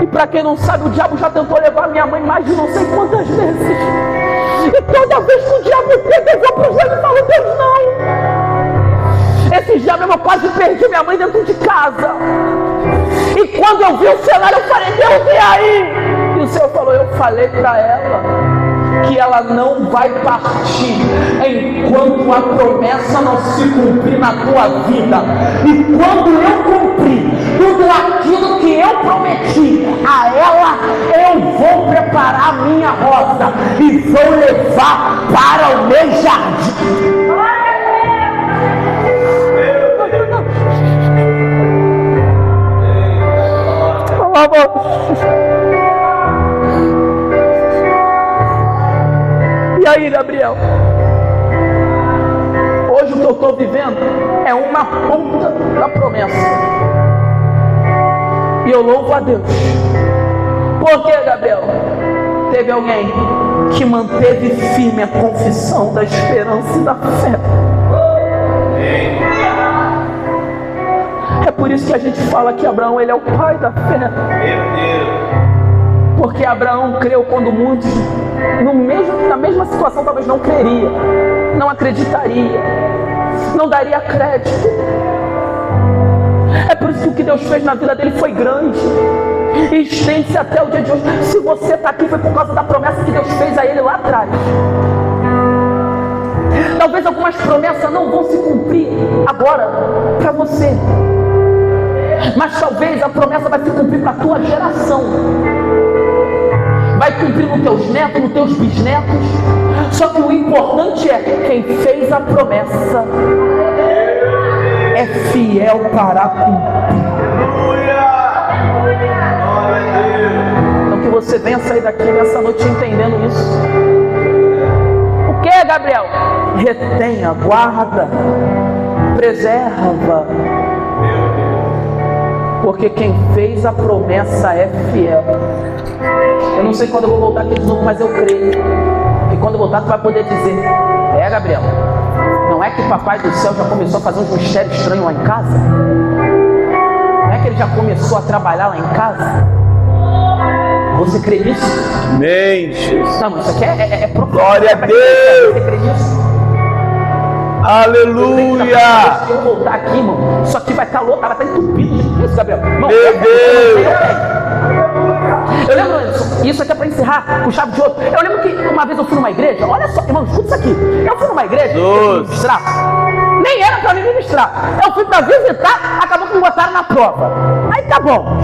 A: E para quem não sabe, o diabo já tentou levar minha mãe mais de não sei quantas vezes. E toda vez que o diabo pega, eu vou pro joelho e falo: Deus, não. Esse dia mesmo eu quase perdi minha mãe dentro de casa. E quando eu vi o cenário, eu falei: Deus, e aí? E o Senhor falou: eu falei para ela que ela não vai partir enquanto a promessa não se cumprir na tua vida. E quando eu cumprir, tudo aquilo que eu prometi a ela, eu vou preparar a minha rosa e vou levar para o meu jardim. E aí, Gabriel? Hoje o que eu estou vivendo é uma ponta da promessa. E eu louvo a Deus. Por que, Gabriel? Teve alguém que manteve firme a confissão da esperança e da fé. É por isso que a gente fala que Abraão, ele é o pai da fé. Porque Abraão creu quando muitos, na mesma situação, talvez não creria, não acreditaria, não daria crédito. É por isso que o que Deus fez na vida dele foi grande e estende-se até o dia de hoje. Se você está aqui, foi por causa da promessa que Deus fez a ele lá atrás. Talvez algumas promessas não vão se cumprir agora para você, mas talvez a promessa vai se cumprir para a tua geração. Vai cumprir nos teus netos, nos teus bisnetos. Só que o importante é quem fez a promessa é fiel para cumprir. Então que você venha sair daqui nessa noite entendendo isso. O que, Gabriel? Retenha, guarda, preserva. Porque quem fez a promessa é fiel. Eu não sei quando eu vou voltar aqui de novo, mas eu creio. E quando eu voltar, tu vai poder dizer: é, Gabriel, não é que o Papai do Céu já começou a fazer uns mistérios estranhos lá em casa? Não é que ele já começou a trabalhar lá em casa? Você crê nisso?
C: Amém, Jesus.
A: Não, isso aqui é profético.
C: Glória a Deus.
A: Você crê nisso?
C: Aleluia!
A: Se eu voltar aqui, irmão, isso aqui vai estar lotado, vai estar entupido de isso, Gabriel. Irmão,
C: meu Deus!
A: Eu lembro, isso aqui é para encerrar com chave de ouro. Eu lembro que uma vez eu fui numa igreja, olha só, irmão, escuta isso aqui. Eu fui numa igreja ministrar, nem era para mim ministrar. Eu fui para visitar, acabou que me botaram na prova. Aí tá bom.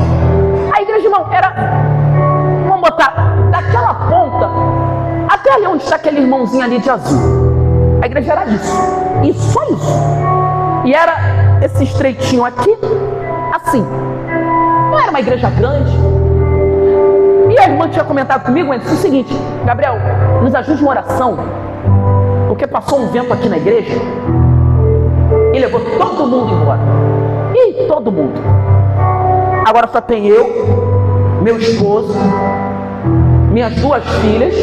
A: A igreja, irmão, era, vamos botar, daquela ponta até ali onde está aquele irmãozinho ali de azul. A igreja era isso, e só isso. E era esse estreitinho aqui, assim. Não era uma igreja grande. E a irmã tinha comentado comigo, disse o seguinte: Gabriel, nos ajude uma oração, porque passou um vento aqui na igreja e levou todo mundo embora. E todo mundo. Agora só tem eu, meu esposo, minhas 2 filhas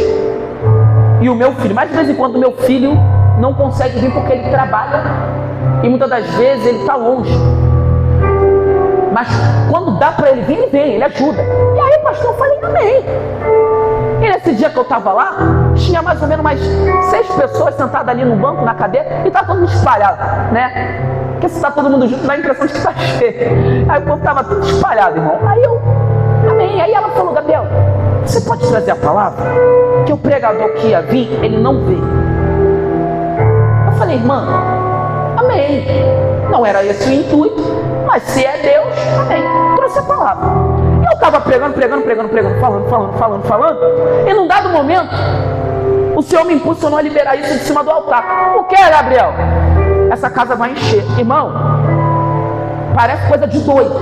A: e o meu filho. Mas de vez em quando o meu filho não consegue vir porque ele trabalha e muitas das vezes ele está longe. Mas quando dá para ele vir, ele vem, ele ajuda. E aí, pastor, eu falei amém. E nesse dia que eu estava lá, tinha mais ou menos umas 6 pessoas sentadas ali no banco, na cadeira, e estava todo mundo espalhado, né? Porque se está todo mundo junto, dá a impressão de que está cheio. Aí o povo estava tudo espalhado, irmão. Aí eu, amém. Aí ela falou: Gabriel, você pode trazer a palavra? Que o pregador que ia vir, ele não veio. Eu falei: irmã, amém. Não era esse o intuito, mas se é Deus, amém. Trouxe a palavra. E eu estava pregando, falando. E num dado momento, o Senhor me impulsionou a liberar isso de cima do altar. O que é, Gabriel? Essa casa vai encher. Irmão, parece coisa de doido.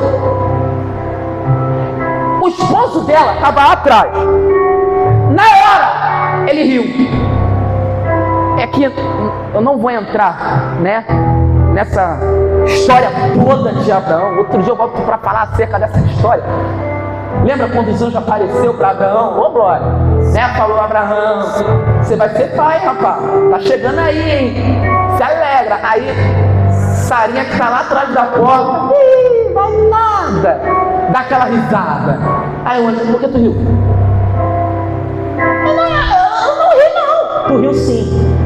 A: O esposo dela estava atrás. Na hora, ele riu. É que eu não vou entrar, né, nessa história toda de Abraão. Outro dia eu volto para falar acerca dessa história. Lembra quando os anjos apareceu para Abraão? Ô glória, né? Falou: Abraão, você vai ser pai, rapaz. Tá chegando aí, hein? Se alegra. Aí Sarinha que tá lá atrás da porta, vai nada, dá aquela risada. Aí o anjo: por que tu riu? Eu não ri não. Tu riu sim.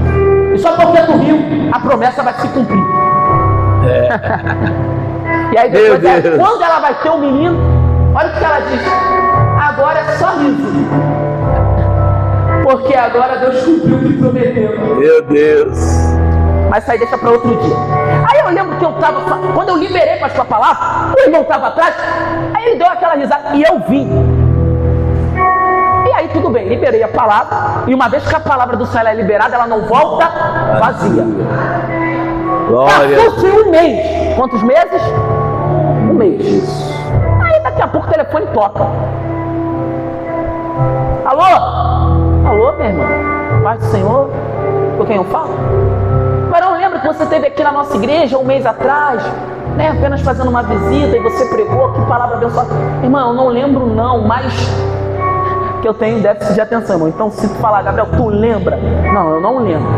A: E só porque tu riu, a promessa vai se cumprir. E aí depois, quando ela vai ter um menino, olha o que ela diz: agora é só riso, porque agora Deus cumpriu o que prometeu.
C: Meu Deus.
A: Mas isso aí deixa para outro dia. Aí eu lembro que eu estava, quando eu liberei para a sua palavra, o irmão estava atrás, aí ele deu aquela risada e eu vi. E aí tudo bem, liberei a palavra, e uma vez que a palavra do Senhor é liberada, ela não volta vazia. Passou-se um mês. Quantos meses? Um mês. Aí daqui a pouco o telefone toca. Alô? Alô, meu irmão? Paz do Senhor? Com quem eu falo? Varão, lembra que você esteve aqui na nossa igreja um mês atrás, né? Apenas fazendo uma visita e você pregou, que palavra abençoada. Irmão, eu não lembro não, mas que eu tenho déficit de atenção, irmão. Então se tu falar, Gabriel, tu lembra? Não, eu não lembro.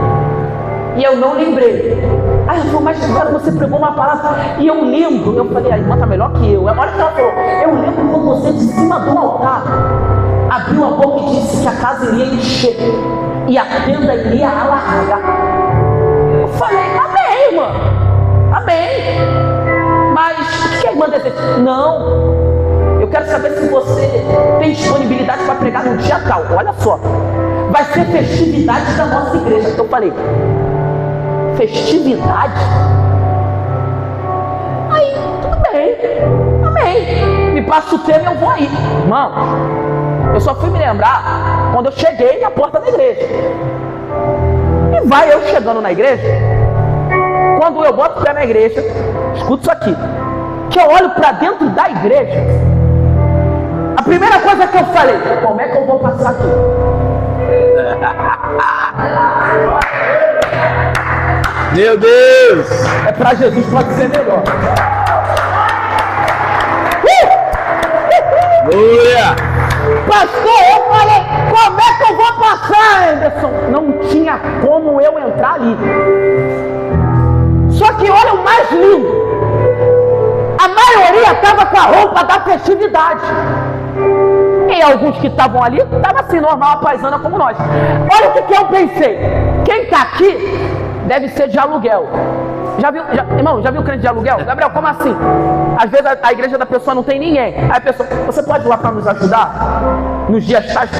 A: E eu não lembrei. Aí eu falei, mas agora você pregou uma palavra e eu lembro. Eu falei, a irmã tá melhor que eu. Olha o que ela falou, eu lembro quando você de cima do altar abriu a boca e disse que a casa iria encher e a tenda iria alargar. Eu falei, amém, irmã, amém. Mas o que a irmã deseja? Não, eu quero saber se você tem disponibilidade para pregar no dia tal. Olha só, vai ser festividade da nossa igreja. Eu falei, festividade? Aí, tudo bem, amém. Me passa o tema e eu vou aí. Irmão, eu só fui me lembrar quando eu cheguei na porta da igreja. E vai eu chegando na igreja, quando eu boto o pé na igreja, escuta isso aqui, que eu olho para dentro da igreja, a primeira coisa que eu falei, como é que eu vou passar aqui?
C: Meu Deus!
A: É para Jesus, pode ser melhor.
C: Aleluia!
A: Pastor, eu falei, como é que eu vou passar, Anderson? Não tinha como eu entrar ali. Só que olha o mais lindo, a maioria estava com a roupa da festividade. E alguns que estavam ali, estavam assim, normal, a paisana como nós. Olha o que eu pensei, quem está aqui deve ser de aluguel. Já viu, irmão, já viu crente de aluguel? Gabriel, como assim? Às vezes a igreja da pessoa não tem ninguém. Aí a pessoa, você pode ir lá para nos ajudar? Nos dias tais.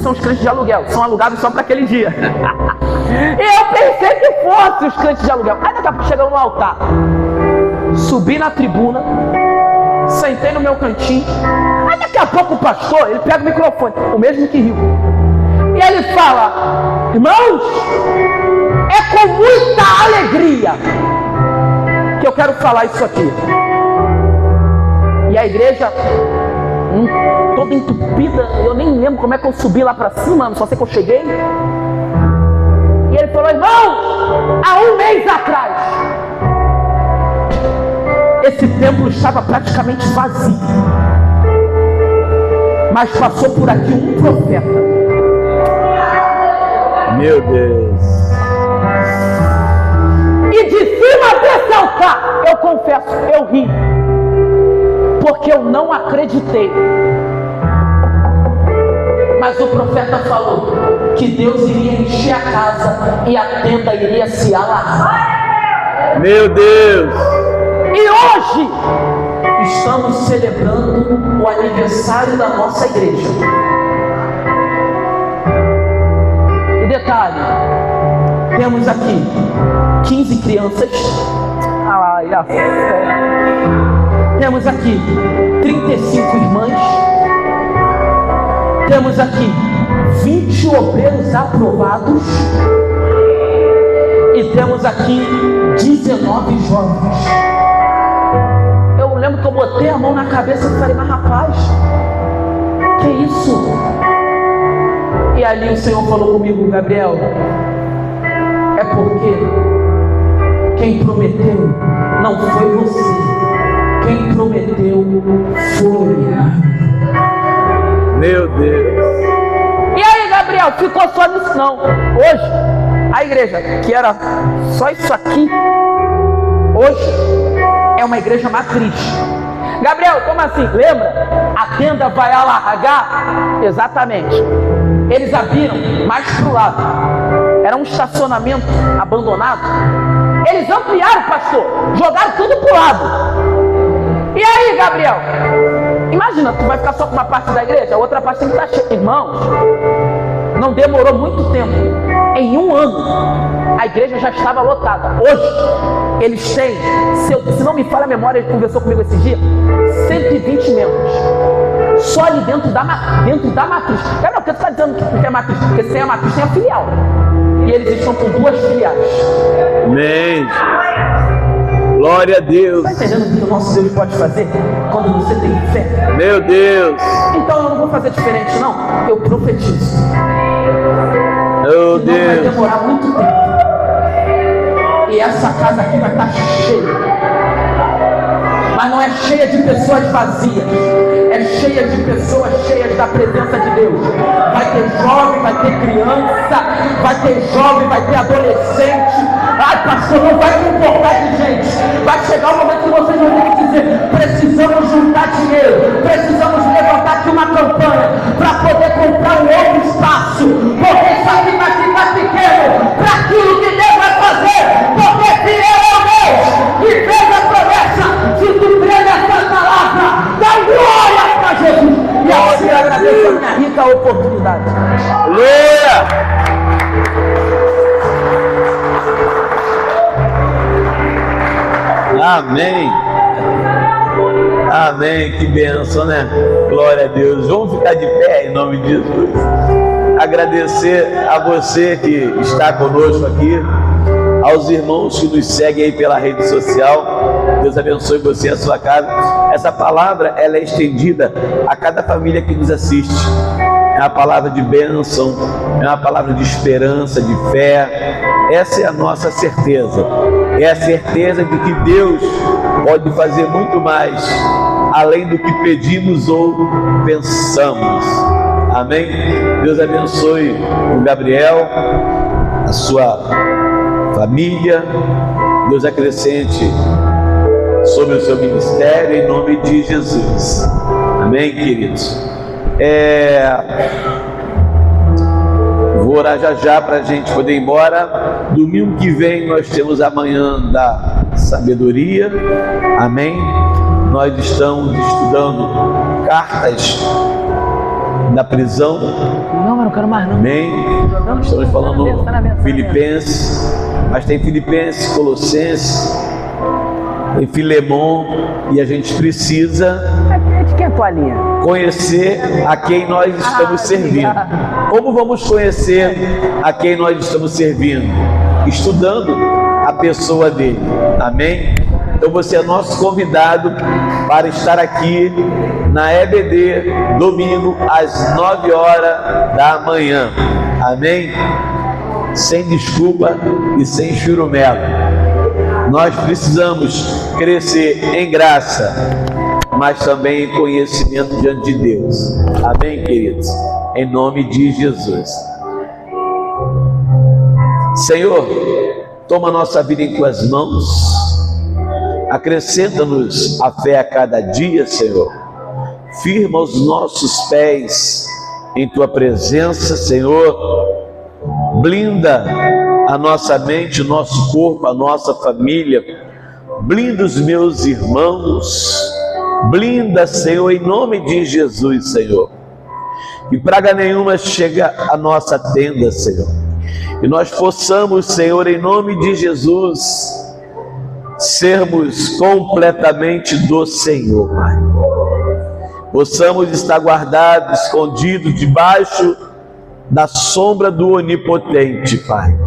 A: São os crentes de aluguel, são alugados só para aquele dia. E eu pensei que fosse os crentes de aluguel. Aí daqui a pouco chegamos no altar. Subi na tribuna, sentei no meu cantinho. Aí daqui a pouco o pastor, ele pega o microfone, o mesmo que riu. E ele fala, irmãos, é com muita alegria que eu quero falar isso aqui. E a igreja toda entupida, eu nem lembro como é que eu subi lá para cima, só sei que eu cheguei. E ele falou, irmão, há um mês atrás, esse templo estava praticamente vazio, mas passou por aqui um profeta.
C: Meu Deus!
A: E de cima desse altar, eu confesso, eu ri, porque eu não acreditei. Mas o profeta falou que Deus iria encher a casa e a tenda iria se alargar.
C: Meu Deus!
A: E hoje estamos celebrando o aniversário da nossa igreja. E detalhe, temos aqui 15 crianças. Ai, a fé. Temos aqui 35 irmãs. Temos aqui 20 obreiros aprovados. E temos aqui 19 jovens. Eu lembro que eu botei a mão na cabeça e falei, mas rapaz, que isso? E ali o Senhor falou comigo, Gabriel, é porque quem prometeu não foi você, quem prometeu foi.
C: Meu Deus!
A: E aí, Gabriel, ficou só nisso não? Hoje, a igreja, que era só isso aqui, hoje é uma igreja matriz. Gabriel, como assim? Lembra? A tenda vai alargar? Exatamente. Eles abriram mais para o lado. Era um estacionamento abandonado. Eles ampliaram, pastor. Jogaram tudo para o lado. E aí, Gabriel? Imagina, tu vai ficar só com uma parte da igreja, a outra parte tem que estar cheia. Irmãos, não demorou muito tempo Em um ano, a igreja já estava lotada. Hoje, eles têm, se não me falha a memória, ele conversou comigo esse dia, 120 membros. Só ali dentro da matriz. Cara, não, por que você está dizendo que é matriz? Porque sem a matriz tem a filial. E eles estão com 2 filiais.
C: Amém. Glória a Deus.
A: Está entendendo o que o nosso Deus pode fazer quando você tem fé?
C: Meu Deus.
A: Então eu não vou fazer diferente, não. Eu profetizo.
C: Meu
A: Não vai
C: Deus.
A: demorar muito tempo. E essa casa aqui vai estar cheia. Mas não é cheia de pessoas vazias. É cheia de pessoas cheias da presença de Deus. Vai ter jovem, vai ter criança, vai ter jovem, vai ter adolescente. Ai, pastor, não vai me importar de gente. Vai chegar o momento que vocês vão ter que dizer: precisamos juntar dinheiro, precisamos levantar aqui uma campanha para poder comprar um outro espaço, porque isso aqui vai ficar pequeno para aquilo que Deus vai fazer, porque fiel é o Deus e fez a promessa. Se tu crê nessa palavra, dá glória para Jesus. E assim eu agradeço a minha rica oportunidade.
C: Aleluia. Amém. Amém. Que bênção, né? Glória a Deus. Vamos ficar de pé em nome de Jesus. Agradecer a você que está conosco aqui, aos irmãos que nos seguem aí pela rede social. Deus abençoe você e a sua casa. Essa palavra, ela é estendida a cada família que nos assiste. É uma palavra de bênção, é uma palavra de esperança, de fé. Essa é a nossa certeza. É a certeza de que Deus pode fazer muito mais, além do que pedimos ou pensamos. Amém? Deus abençoe o Gabriel, a sua família. Deus acrescente sobre o seu ministério, em nome de Jesus. Amém, queridos? Vou orar já para a gente poder ir embora. Domingo que vem nós temos a manhã da sabedoria. Amém? Nós estamos estudando cartas da prisão.
A: Não, mas não quero mais não.
C: Amém? Estamos falando Filipenses, mas tem Filipenses, Colossenses, tem Filemon, e a gente precisa
A: De quem é a toalhinha?
C: conhecer a quem nós estamos servindo. Como vamos conhecer a quem nós estamos servindo? Estudando a pessoa dele. Amém? Então você é nosso convidado para estar aqui na EBD, domingo, às 9 horas da manhã. Amém? Sem desculpa e sem churumelo. Nós precisamos crescer em graça, mas também em conhecimento diante de Deus. Amém, queridos? Em nome de Jesus. Senhor, toma nossa vida em tuas mãos. Acrescenta-nos a fé a cada dia, Senhor. Firma os nossos pés em tua presença, Senhor. Blinda a nossa mente, o nosso corpo, a nossa família. Blinda os meus irmãos. Blinda, Senhor, em nome de Jesus, Senhor. Que praga nenhuma chega à nossa tenda, Senhor. E nós possamos, Senhor, em nome de Jesus, sermos completamente do Senhor, Pai. Possamos estar guardados, escondidos debaixo da sombra do Onipotente, Pai.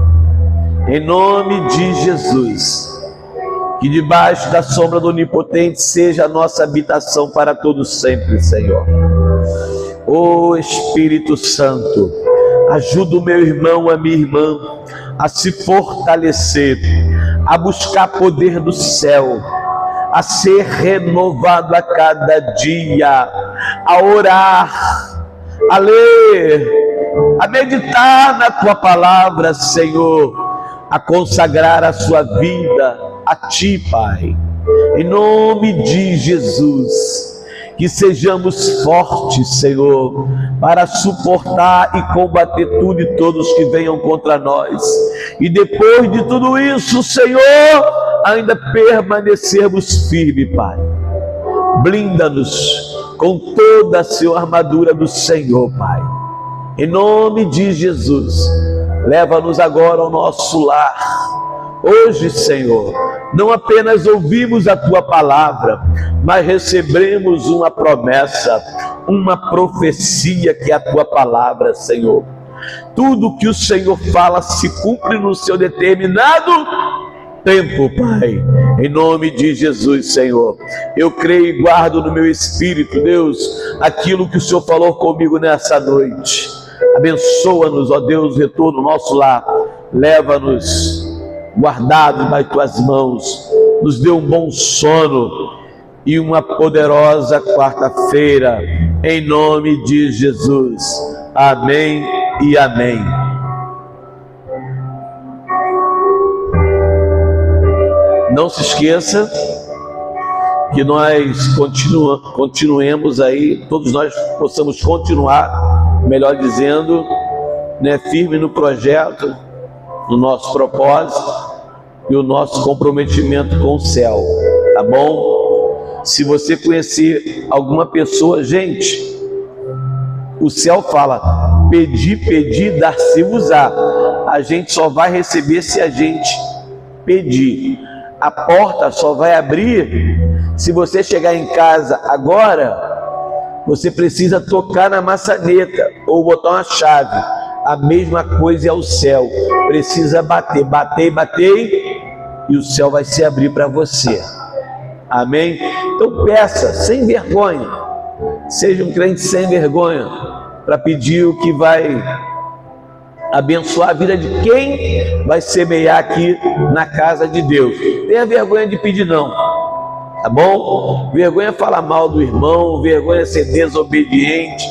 C: Em nome de Jesus. Que debaixo da sombra do Onipotente seja a nossa habitação para todos sempre, Senhor. Ô Espírito Santo, ajuda o meu irmão, a minha irmã a se fortalecer, a buscar poder do céu, a ser renovado a cada dia, a orar, a ler, a meditar na tua palavra, Senhor, a consagrar a sua vida a ti, Pai, em nome de Jesus. Que sejamos fortes, Senhor, para suportar e combater tudo e todos que venham contra nós. E depois de tudo isso, Senhor, ainda permanecermos firmes, Pai. Blinda-nos com toda a sua armadura do Senhor, Pai. Em nome de Jesus, Leva-nos agora ao nosso lar. Hoje, Senhor, não apenas ouvimos a Tua palavra, mas recebemos uma promessa, uma profecia que é a Tua palavra, Senhor. Tudo que o Senhor fala se cumpre no seu determinado tempo, Pai. Em nome de Jesus, Senhor, eu creio e guardo no meu espírito, Deus, aquilo que o Senhor falou comigo nessa noite. Abençoa-nos, ó Deus, retorno ao nosso lar. Leva-nos guardados nas Tuas mãos. Nos dê um bom sono e uma poderosa quarta-feira, em nome de Jesus. Amém e amém. Não se esqueça que nós continuemos aí, todos nós possamos continuar, melhor dizendo, né, firme no projeto, no nosso propósito e o nosso comprometimento com o céu, tá bom? Se você conhecer alguma pessoa, gente, o céu fala: pedir, dar-se-vos-á. A gente só vai receber se a gente pedir. A porta só vai abrir se você chegar em casa agora. Você precisa tocar na maçaneta ou botar uma chave. A mesma coisa é o céu. Precisa bater, e o céu vai se abrir para você. Amém? Então peça sem vergonha. Seja um crente sem vergonha para pedir o que vai abençoar a vida de quem vai semear aqui na casa de Deus. Tenha vergonha de pedir não, tá bom? Vergonha é falar mal do irmão, vergonha é ser desobediente,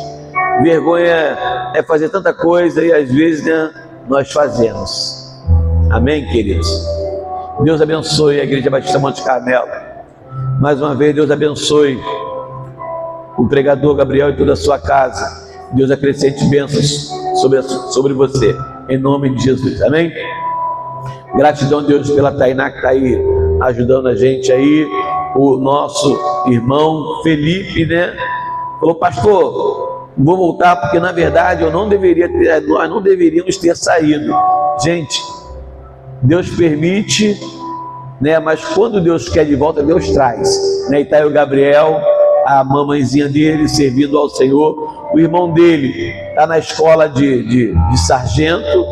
C: vergonha é fazer tanta coisa e às vezes, né, nós fazemos. Amém, queridos? Deus abençoe a Igreja Batista Monte Carmelo. Mais uma vez, Deus abençoe o pregador Gabriel e toda a sua casa. Deus acrescente bênçãos sobre você, em nome de Jesus, amém? Gratidão, Deus, pela Tainá que está aí ajudando a gente aí, o nosso irmão Felipe, né? Falou: pastor, vou voltar porque na verdade nós não deveríamos ter saído. Gente, Deus permite, né? Mas quando Deus quer de volta, Deus traz, né? E está aí o Gabriel, a mamãezinha dele servindo ao Senhor. O irmão dele está na escola de sargento,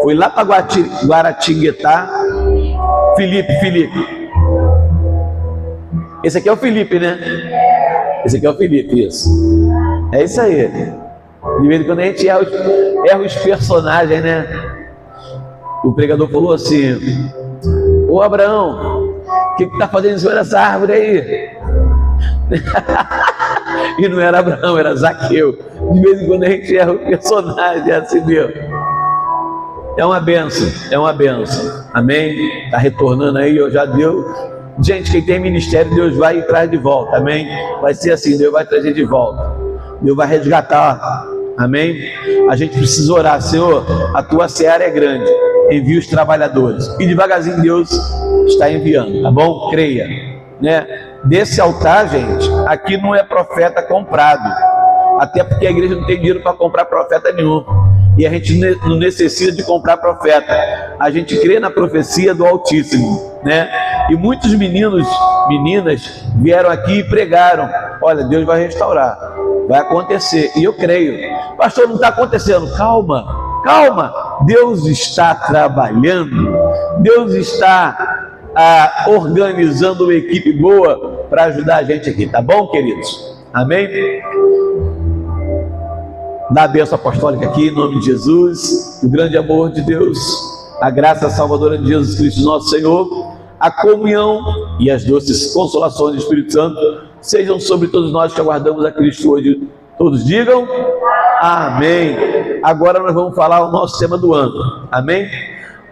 C: foi lá para Guaratinguetá. Felipe. Esse aqui é o Felipe, né? Esse aqui é o Felipe, isso. É isso aí. De vez em quando a gente erra os personagens, né? O pregador falou assim: ô Abraão, o que está fazendo em cima dessa árvore aí? E não era Abraão, era Zaqueu. De vez em quando a gente erra o personagem, é assim mesmo. É uma benção, amém? Está retornando aí, eu já deu. Gente, quem tem ministério, Deus vai e traz de volta, amém? Vai ser assim, Deus vai trazer de volta, Deus vai resgatar, amém? A gente precisa orar: Senhor, a tua seara é grande, envia os trabalhadores. E devagarzinho Deus está enviando, tá bom? Creia, né? Desse altar, gente, aqui não é profeta comprado, até porque a igreja não tem dinheiro para comprar profeta nenhum, e a gente não necessita de comprar profeta. A gente crê na profecia do Altíssimo, né? E muitos meninas vieram aqui e pregaram: olha, Deus vai restaurar, vai acontecer. E eu creio. Pastor, não está acontecendo. Calma, Deus está trabalhando, Deus está organizando uma equipe boa para ajudar a gente aqui, tá bom, queridos? Amém? Dá a bênção apostólica aqui, em nome de Jesus. O grande amor de Deus, a graça salvadora de Jesus Cristo nosso Senhor, a comunhão e as doces consolações do Espírito Santo sejam sobre todos nós que aguardamos a Cristo hoje. Todos digam amém. Agora nós vamos falar o nosso tema do ano, amém?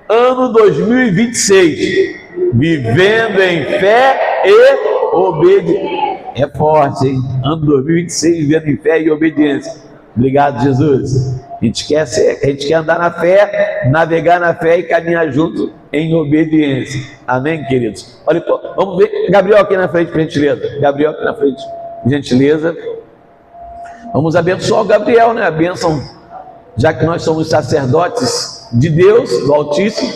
C: Ano 2026, vivendo em fé e obediência. É forte, hein? Ano 2026, vivendo em fé e obediência. Obrigado, Jesus. A gente quer andar na fé, navegar na fé e caminhar junto em obediência. Amém, queridos? Olha, vamos ver Gabriel aqui na frente, por gentileza. Gabriel aqui na frente, por gentileza. Vamos abençoar o Gabriel, né? A bênção, já que nós somos sacerdotes, de Deus, do Altíssimo,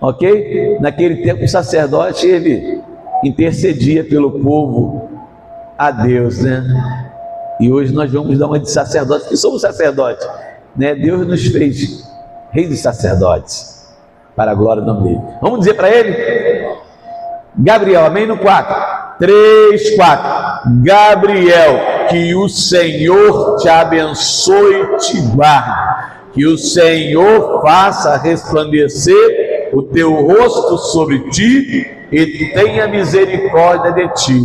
C: ok? Naquele tempo o sacerdote, ele intercedia pelo povo a Deus, né? E hoje nós vamos dar uma de sacerdote, que somos sacerdotes, né? Deus nos fez reis dos sacerdotes, para a glória do nome dele. Vamos dizer para ele? Gabriel, amém? No 4, 3, 4. Gabriel, que o Senhor te abençoe e te guarde, que o Senhor faça resplandecer o teu rosto sobre ti e tenha misericórdia de ti,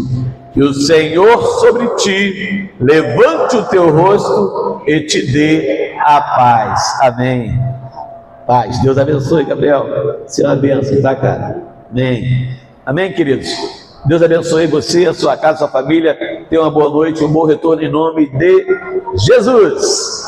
C: que o Senhor sobre ti levante o teu rosto e te dê a paz. Amém. Paz. Deus abençoe, Gabriel. Senhor abençoe, tá, cara? Amém. Amém, queridos. Deus abençoe você, a sua casa, a sua família. Tenha uma boa noite, um bom retorno em nome de Jesus.